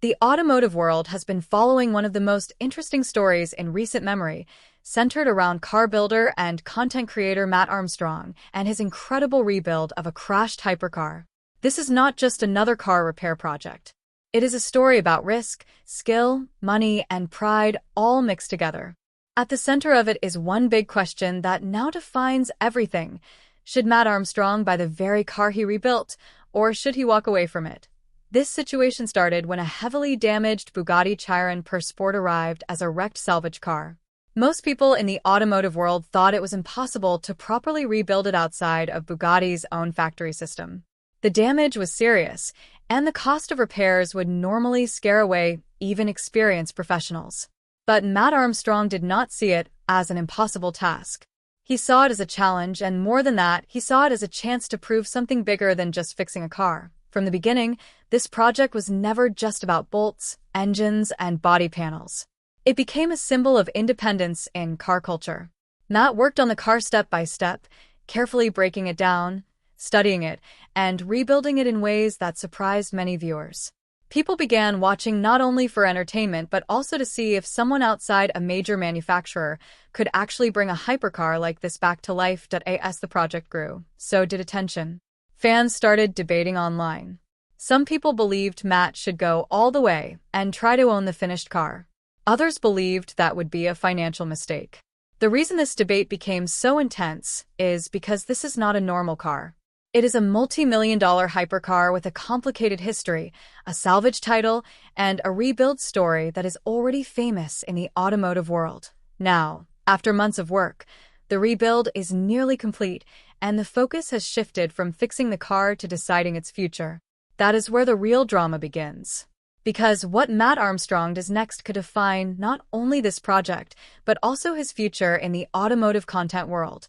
The automotive world has been following one of the most interesting stories in recent memory, centered around car builder and content creator Mat Armstrong and his incredible rebuild of a crashed hypercar. This is not just another car repair project. It is a story about risk, skill, money, and pride all mixed together. At the center of it is one big question that now defines everything. Should Mat Armstrong buy the very car he rebuilt, or should he walk away from it? This situation started when a heavily damaged Bugatti Chiron Sport arrived as a wrecked salvage car. Most people in the automotive world thought it was impossible to properly rebuild it outside of Bugatti's own factory system. The damage was serious, and the cost of repairs would normally scare away even experienced professionals. But Mat Armstrong did not see it as an impossible task. He saw it as a challenge, and more than that, he saw it as a chance to prove something bigger than just fixing a car. From the beginning, this project was never just about bolts, engines, and body panels. It became a symbol of independence in car culture. Mat worked on the car step by step, carefully breaking it down, studying it, and rebuilding it in ways that surprised many viewers. People began watching not only for entertainment but also to see if someone outside a major manufacturer could actually bring a hypercar like this back to life. As the project grew, so did attention. Fans started debating online. Some people believed Mat should go all the way and try to own the finished car. Others believed that would be a financial mistake. The reason this debate became so intense is because this is not a normal car. It is a multi-million-dollar hypercar with a complicated history, a salvage title, and a rebuild story that is already famous in the automotive world. Now, after months of work, the rebuild is nearly complete, and the focus has shifted from fixing the car to deciding its future. That is where the real drama begins. Because what Mat Armstrong does next could define not only this project, but also his future in the automotive content world.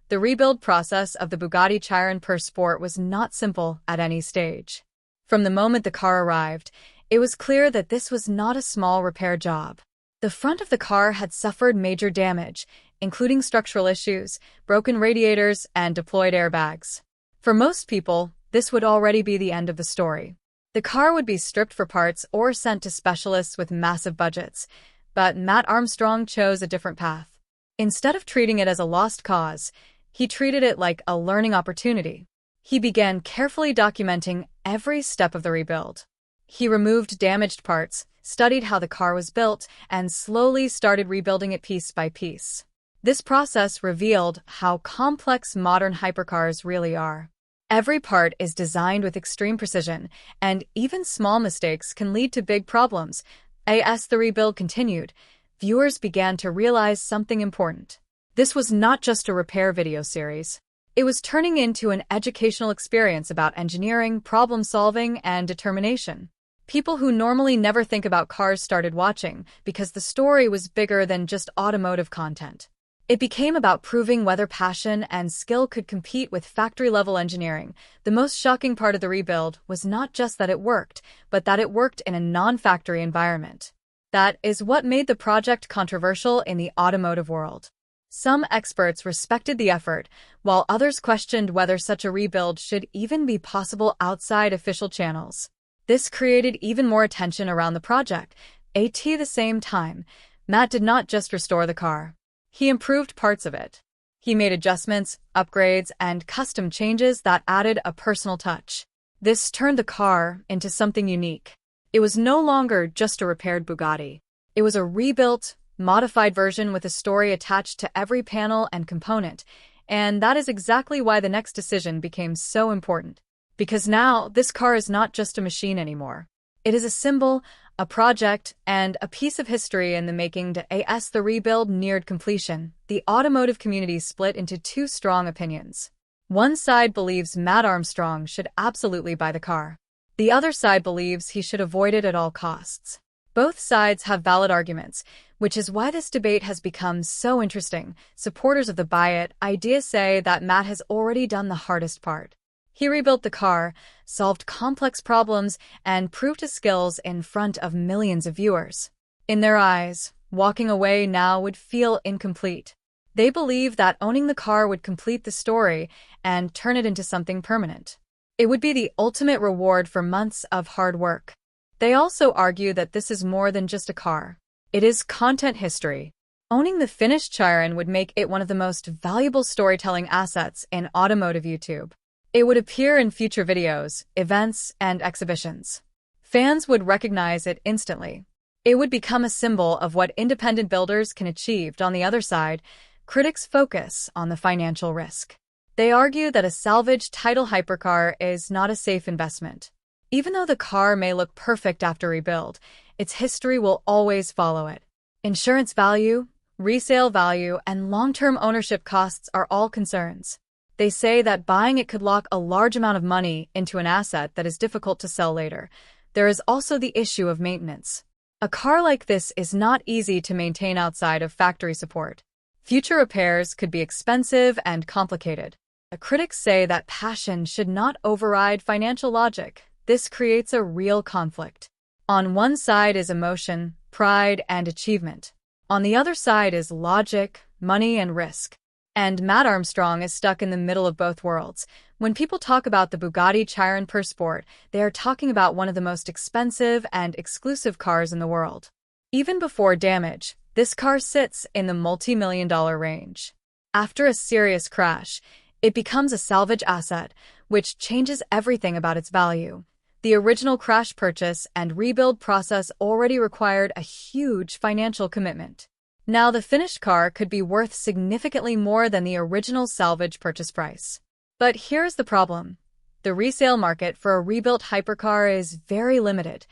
The rebuild process of the Bugatti Chiron Sport was not simple at any stage. From the moment the car arrived, it was clear that this was not a small repair job. The front of the car had suffered major damage, including structural issues, broken radiators, and deployed airbags. For most people, this would already be the end of the story. The car would be stripped for parts or sent to specialists with massive budgets, but Mat Armstrong chose a different path. Instead of treating it as a lost cause, he treated it like a learning opportunity. He began carefully documenting every step of the rebuild. He removed damaged parts, studied how the car was built, and slowly started rebuilding it piece by piece. This process revealed how complex modern hypercars really are. Every part is designed with extreme precision, and even small mistakes can lead to big problems. As the rebuild continued, viewers began to realize something important. This was not just a repair video series. It was turning into an educational experience about engineering, problem-solving, and determination. People who normally never think about cars started watching because the story was bigger than just automotive content. It became about proving whether passion and skill could compete with factory-level engineering. The most shocking part of the rebuild was not just that it worked, but that it worked in a non-factory environment. That is what made the project controversial in the automotive world. Some experts respected the effort, while others questioned whether such a rebuild should even be possible outside official channels. This created even more attention around the project. At the same time, Mat did not just restore the car. He improved parts of it. He made adjustments, upgrades, and custom changes that added a personal touch. This turned the car into something unique. It was no longer just a repaired Bugatti. It was a rebuilt, modified version with a story attached to every panel and component, and that is exactly why the next decision became so important. Because now, this car is not just a machine anymore. It is a symbol, a project, and a piece of history in the making. As the rebuild neared completion, the automotive community split into two strong opinions. One side believes Mat Armstrong should absolutely buy the car. The other side believes he should avoid it at all costs. Both sides have valid arguments, which is why this debate has become so interesting. Supporters of the buy it idea say that Mat has already done the hardest part. He rebuilt the car, solved complex problems, and proved his skills in front of millions of viewers. In their eyes, walking away now would feel incomplete. They believe that owning the car would complete the story and turn it into something permanent. It would be the ultimate reward for months of hard work. They also argue that this is more than just a car. It is content history. Owning the finished Chiron would make it one of the most valuable storytelling assets in automotive YouTube. It would appear in future videos, events, and exhibitions. Fans would recognize it instantly. It would become a symbol of what independent builders can achieve. On the other side, critics focus on the financial risk. They argue that a salvage title hypercar is not a safe investment. Even though the car may look perfect after rebuild, its history will always follow it. Insurance value, resale value, and long-term ownership costs are all concerns. They say that buying it could lock a large amount of money into an asset that is difficult to sell later. There is also the issue of maintenance. A car like this is not easy to maintain outside of factory support. Future repairs could be expensive and complicated. The critics say that passion should not override financial logic. This creates a real conflict. On one side is emotion, pride, and achievement. On the other side is logic, money, and risk. And Mat Armstrong is stuck in the middle of both worlds. When people talk about the Bugatti Chiron per sport, they are talking about one of the most expensive and exclusive cars in the world. Even before damage, this car sits in the multi-million-dollar range. After a serious crash, it becomes a salvage asset, which changes everything about its value. The original crash purchase and rebuild process already required a huge financial commitment. Now the finished car could be worth significantly more than the original salvage purchase price. But here's the problem. The resale market for a rebuilt hypercar is very limited.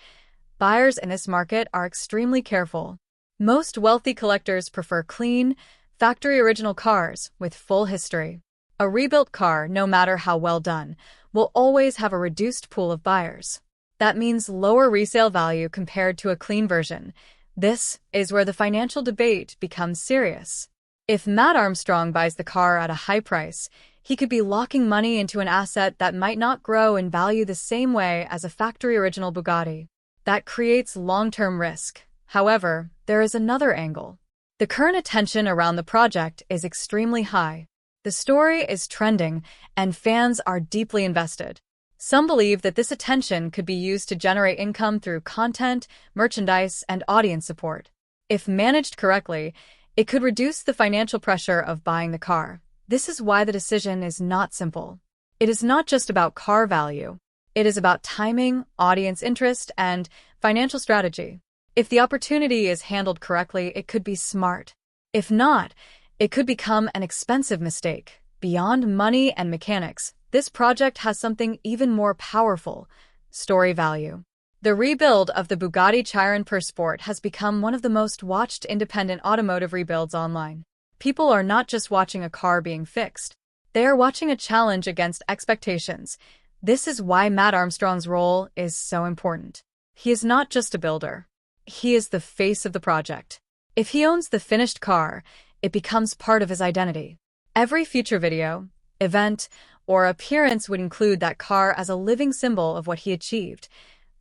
Buyers in this market are extremely careful. Most wealthy collectors prefer clean, factory-original cars with full history. A rebuilt car, no matter how well done, will always have a reduced pool of buyers. That means lower resale value compared to a clean version. This is where the financial debate becomes serious. If Mat Armstrong buys the car at a high price, he could be locking money into an asset that might not grow in value the same way as a factory-original Bugatti. That creates long-term risk. However, there is another angle. The current attention around the project is extremely high. The story is trending, and fans are deeply invested. Some believe that this attention could be used to generate income through content, merchandise, and audience support. If managed correctly, it could reduce the financial pressure of buying the car. This is why the decision is not simple. It is not just about car value. It is about timing, audience interest, and financial strategy. If the opportunity is handled correctly, it could be smart. If not, it could become an expensive mistake. Beyond money and mechanics, this project has something even more powerful: story value. The rebuild of the Bugatti Chiron per sport has become one of the most watched independent automotive rebuilds online. People are not just watching a car being fixed. They are watching a challenge against expectations. This is why Mat Armstrong's role is so important. He is not just a builder. He is the face of the project. If he owns the finished car, it becomes part of his identity. Every future video, event, or appearance would include that car as a living symbol of what he achieved.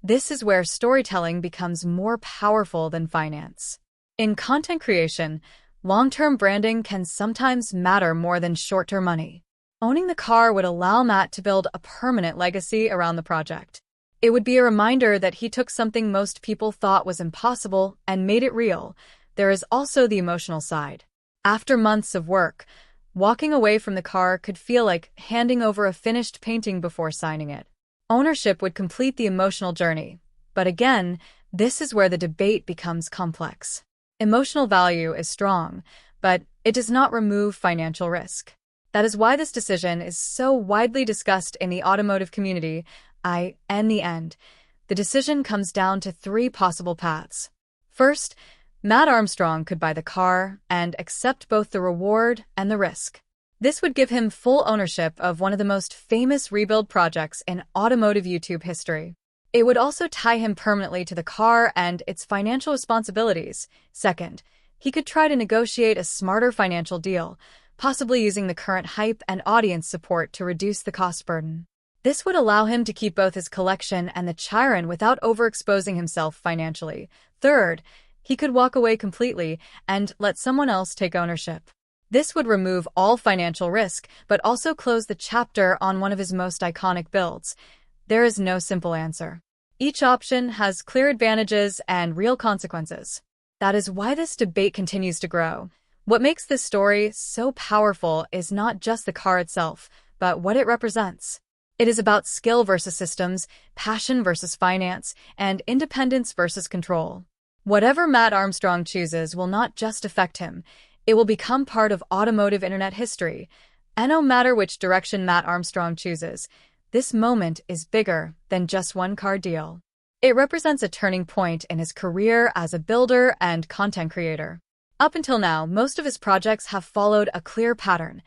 This is where storytelling becomes more powerful than finance. In content creation, long-term branding can sometimes matter more than short-term money. Owning the car would allow Mat to build a permanent legacy around the project. It would be a reminder that he took something most people thought was impossible and made it real. There is also the emotional side. After months of work, walking away from the car could feel like handing over a finished painting before signing it. Ownership would complete the emotional journey. But again, this is where the debate becomes complex. Emotional value is strong, but it does not remove financial risk. That is why this decision is so widely discussed in the automotive community. In the end, the decision comes down to three possible paths. First, Mat Armstrong could buy the car and accept both the reward and the risk. This would give him full ownership of one of the most famous rebuild projects in automotive YouTube history. It would also tie him permanently to the car and its financial responsibilities. Second, he could try to negotiate a smarter financial deal, possibly using the current hype and audience support to reduce the cost burden. This would allow him to keep both his collection and the Chiron without overexposing himself financially. Third, he could walk away completely and let someone else take ownership. This would remove all financial risk, but also close the chapter on one of his most iconic builds. There is no simple answer. Each option has clear advantages and real consequences. That is why this debate continues to grow. What makes this story so powerful is not just the car itself, but what it represents. It is about skill versus systems, passion versus finance, and independence versus control. Whatever Mat Armstrong chooses will not just affect him, it will become part of automotive internet history. And no matter which direction Mat Armstrong chooses, this moment is bigger than just one car deal. It represents a turning point in his career as a builder and content creator. Up until now, most of his projects have followed a clear pattern.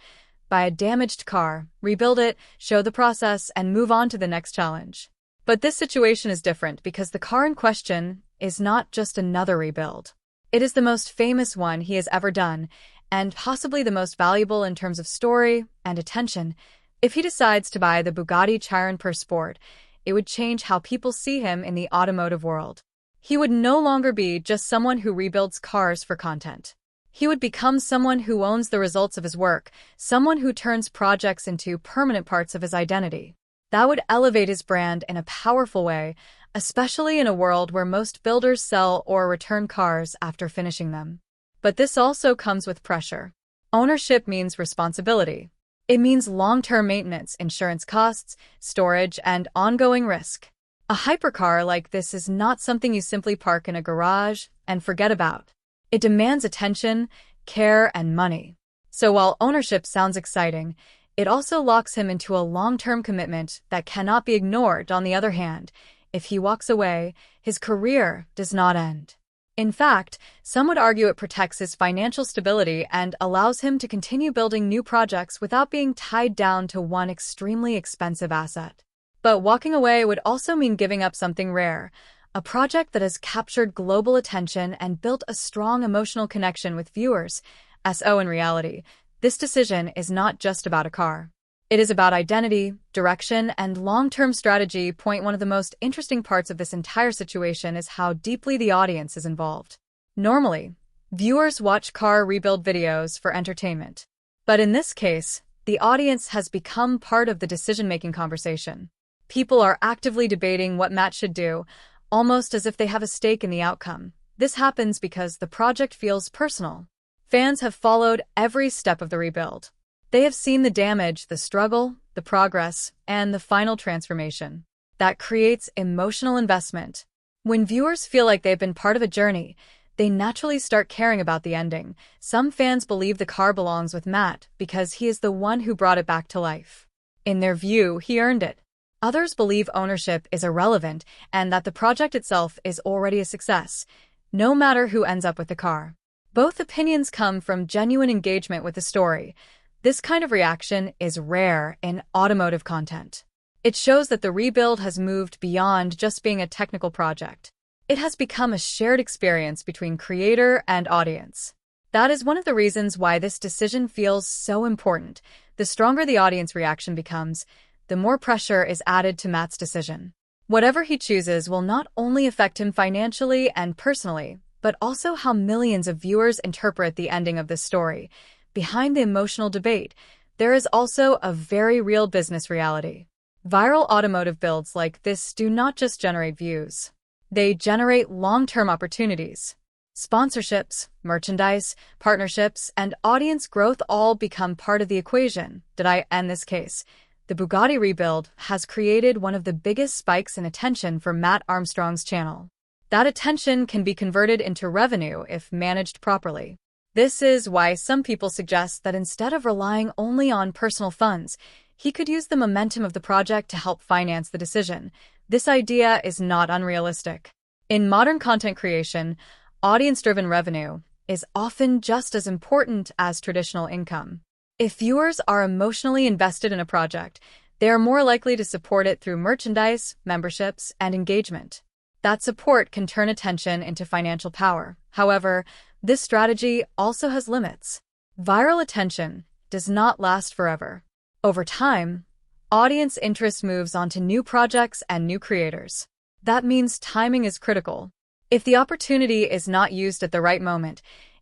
Buy a damaged car, rebuild it, show the process, and move on to the next challenge. But this situation is different because the car in question is not just another rebuild. It is the most famous one he has ever done, and possibly the most valuable in terms of story and attention. If he decides to buy the Bugatti Chiron per sport, it would change how people see him in the automotive world. He would no longer be just someone who rebuilds cars for content. He would become someone who owns the results of his work, someone who turns projects into permanent parts of his identity. That would elevate his brand in a powerful way, especially in a world where most builders sell or return cars after finishing them. But this also comes with pressure. Ownership means responsibility. It means long-term maintenance, insurance costs, storage, and ongoing risk. A hypercar like this is not something you simply park in a garage and forget about. It demands attention, care, and money. So while ownership sounds exciting, it also locks him into a long-term commitment that cannot be ignored. On the other hand, if he walks away, his career does not end. In fact, some would argue it protects his financial stability and allows him to continue building new projects without being tied down to one extremely expensive asset. But walking away would also mean giving up something rare, a project that has captured global attention and built a strong emotional connection with viewers. So in reality, this decision is not just about a car. It is about identity, direction, and long-term strategy. One of the most interesting parts of this entire situation is how deeply the audience is involved. Normally, viewers watch car rebuild videos for entertainment. But in this case, the audience has become part of the decision-making conversation. People are actively debating what Mat should do, almost as if they have a stake in the outcome. This happens because the project feels personal. Fans have followed every step of the rebuild. They have seen the damage, the struggle, the progress, and the final transformation. That creates emotional investment. When viewers feel like they've been part of a journey, they naturally start caring about the ending. Some fans believe the car belongs with Mat because he is the one who brought it back to life. In their view, he earned it. Others believe ownership is irrelevant and that the project itself is already a success, no matter who ends up with the car. Both opinions come from genuine engagement with the story. This kind of reaction is rare in automotive content. It shows that the rebuild has moved beyond just being a technical project. It has become a shared experience between creator and audience. That is one of the reasons why this decision feels so important. The stronger the audience reaction becomes, the more pressure is added to Mat's decision. Whatever he chooses will not only affect him financially and personally, but also how millions of viewers interpret the ending of this story. Behind the emotional debate, there is also a very real business reality. Viral automotive builds like this do not just generate views. They generate long-term opportunities. Sponsorships, merchandise, partnerships, and audience growth all become part of the equation. In this case, the Bugatti rebuild has created one of the biggest spikes in attention for Mat Armstrong's channel. That attention can be converted into revenue if managed properly. This is why some people suggest that instead of relying only on personal funds, he could use the momentum of the project to help finance the decision. This idea is not unrealistic. In modern content creation, audience-driven revenue is often just as important as traditional income. If viewers are emotionally invested in a project, they are more likely to support it through merchandise, memberships, and engagement. That support can turn attention into financial power. However, this strategy also has limits. Viral attention does not last forever. Over time, audience interest moves on to new projects and new creators. That means timing is critical. If the opportunity is not used at the right moment,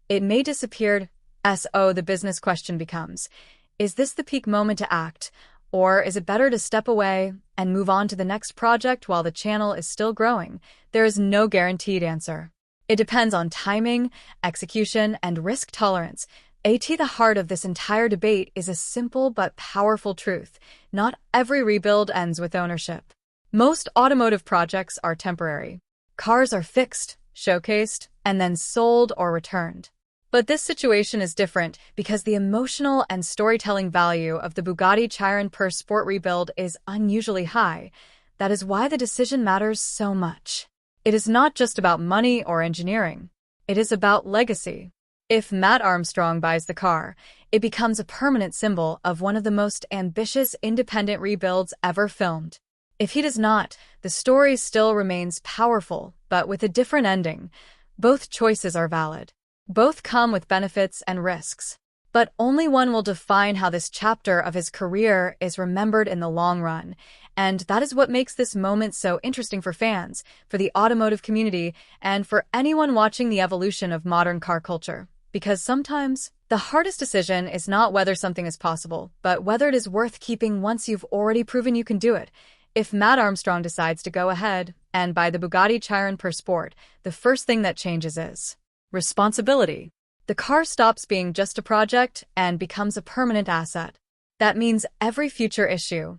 it may disappear. So the business question becomes, is this the peak moment to act, Or is it better to step away and move on to the next project while the channel is still growing? There is no guaranteed answer. It depends on timing, execution, and risk tolerance. The heart of this entire debate is a simple but powerful truth. Not every rebuild ends with ownership. Most automotive projects are temporary. Cars are fixed, showcased, and then sold or returned. But this situation is different because the emotional and storytelling value of the Bugatti Chiron per sport rebuild is unusually high. That is why the decision matters so much. It is not just about money or engineering. It is about legacy. If Mat Armstrong buys the car, it becomes a permanent symbol of one of the most ambitious independent rebuilds ever filmed. If he does not, the story still remains powerful, but with a different ending. Both choices are valid. Both come with benefits and risks. But only one will define how this chapter of his career is remembered in the long run. And that is what makes this moment so interesting for fans, for the automotive community, and for anyone watching the evolution of modern car culture. Because sometimes, the hardest decision is not whether something is possible, but whether it is worth keeping once you've already proven you can do it. If Mat Armstrong decides to go ahead and buy the Bugatti Chiron per sport, the first thing that changes is responsibility. The car stops being just a project and becomes a permanent asset. That means every future issue,